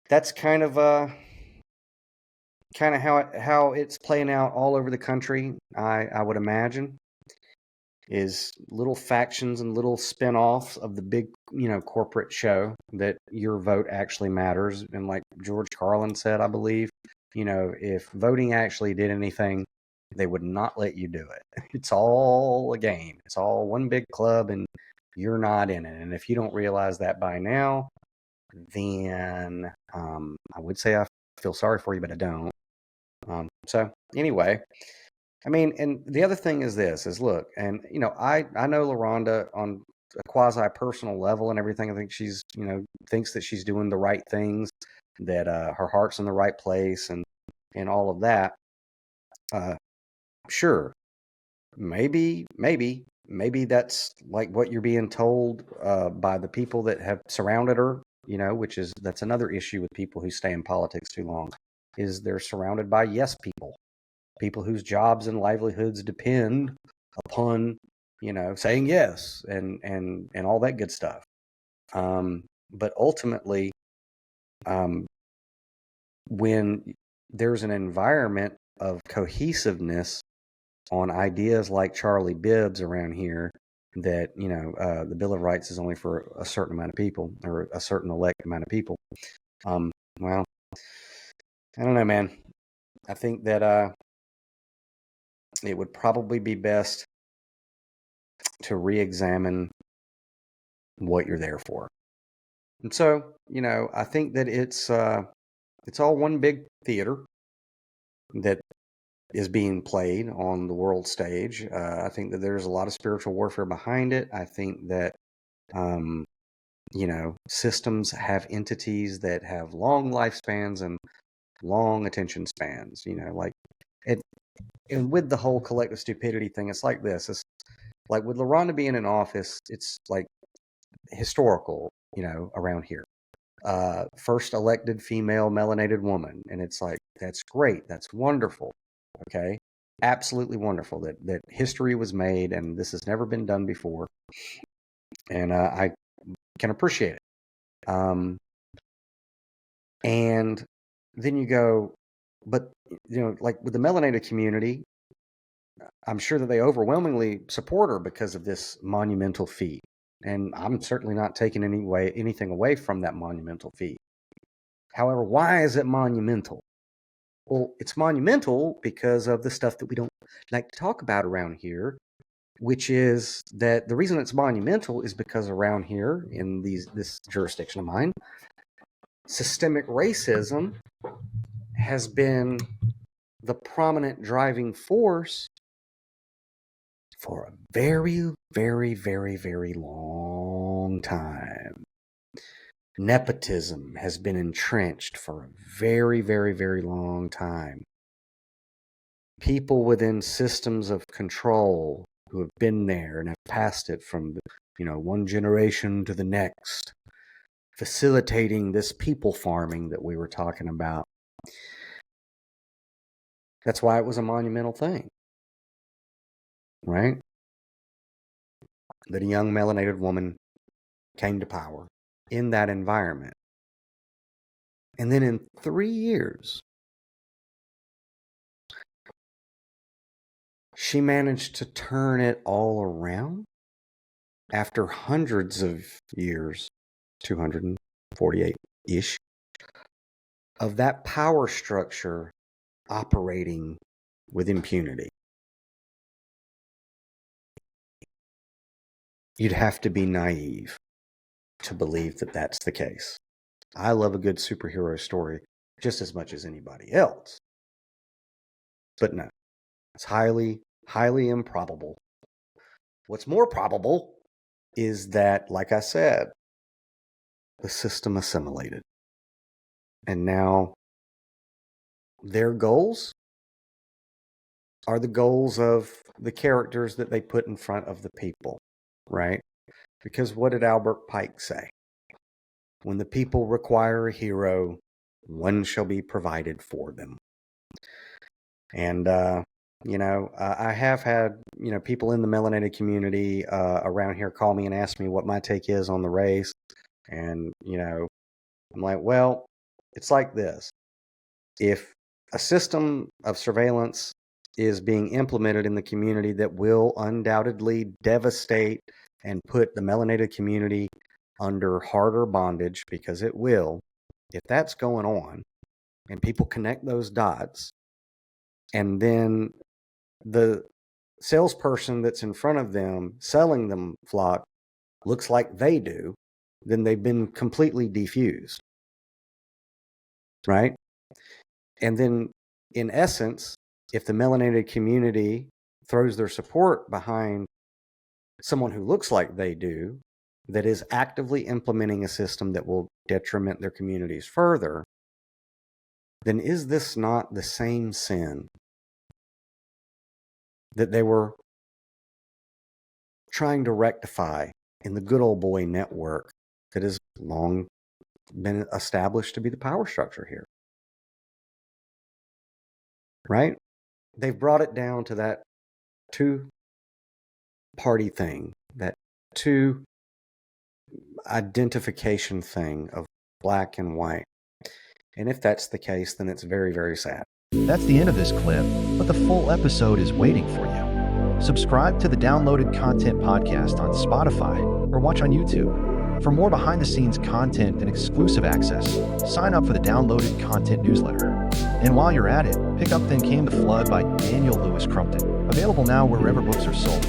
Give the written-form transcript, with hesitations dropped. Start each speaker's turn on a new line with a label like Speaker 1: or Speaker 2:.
Speaker 1: that's kind of how it's playing out all over the country. I would imagine is little factions and little spin-offs of the big, corporate show that your vote actually matters. And like George Carlin said, I believe, if voting actually did anything, they would not let you do it. It's all a game. It's all one big club and you're not in it. And if you don't realize that by now, then I would say I feel sorry for you, but I don't. So anyway, I mean, and the other thing is this is look, and I know LaRonda on a quasi personal level and everything. I think she's, thinks that she's doing the right things, that her heart's in the right place and all of that. Sure, maybe that's like what you're being told by the people that have surrounded her, that's another issue with people who stay in politics too long, is they're surrounded by yes people whose jobs and livelihoods depend upon, saying yes and all that good stuff. But ultimately, when there's an environment of cohesiveness on ideas like Charlie Bibbs around here, that, the Bill of Rights is only for a certain amount of people or a certain elect amount of people. Well, I don't know, man. I think that it would probably be best to re-examine what you're there for. And so, I think that it's all one big theater that is being played on the world stage. I think that there's a lot of spiritual warfare behind it. I think that, systems have entities that have long lifespans and long attention spans, like it. And with the whole collective stupidity thing, it's like this. It's like with LaRonda being in office, it's like historical, around here. First elected female melanated woman. And it's like, that's great. That's wonderful. Okay. Absolutely wonderful that history was made and this has never been done before. And I can appreciate it. And then you go, but, like with the melanated community, I'm sure that they overwhelmingly support her because of this monumental feat. And I'm certainly not taking anything away from that monumental feat. However, why is it monumental? Well, it's monumental because of the stuff that we don't like to talk about around here, which is that the reason it's monumental is because around here in this jurisdiction of mine, systemic racism has been the prominent driving force for a very, very, very, very long time. Nepotism has been entrenched for a very, very, very long time. People within systems of control who have been there and have passed it from, one generation to the next, facilitating this people farming that we were talking about. That's why it was a monumental thing, right? That a young melanated woman came to power in that environment. And then in 3 years, she managed to turn it all around after hundreds of years, 248-ish, of that power structure operating with impunity. You'd have to be naive to believe that that's the case. I love a good superhero story just as much as anybody else. But no, it's highly, highly improbable. What's more probable is that, like I said, the system assimilated. And now their goals are the goals of the characters that they put in front of the people, right? Because what did Albert Pike say? When the people require a hero, one shall be provided for them. And, I have had, people in the melanated community around here call me and ask me what my take is on the race. And, I'm like, well, it's like this. If a system of surveillance is being implemented in the community that will undoubtedly devastate and put the melanated community under harder bondage, because it will, if that's going on and people connect those dots, and then the salesperson that's in front of them selling them flock looks like they do, then they've been completely defused, right? And then in essence, if the melanated community throws their support behind someone who looks like they do, that is actively implementing a system that will detriment their communities further, then is this not the same sin that they were trying to rectify in the good old boy network that has long been established to be the power structure here? Right? They've brought it down to that two-party thing, that two identification thing of black and white. And if that's the case, then it's very, very sad.
Speaker 2: That's the end of this clip, but the full episode is waiting for you. Subscribe to the Downloaded Content Podcast on Spotify or watch on YouTube. For more behind-the-scenes content and exclusive access, sign up for the Downloaded Content newsletter. And while you're at it, pick up Then Came the Flood by Louis Crumpton, available now wherever books are sold.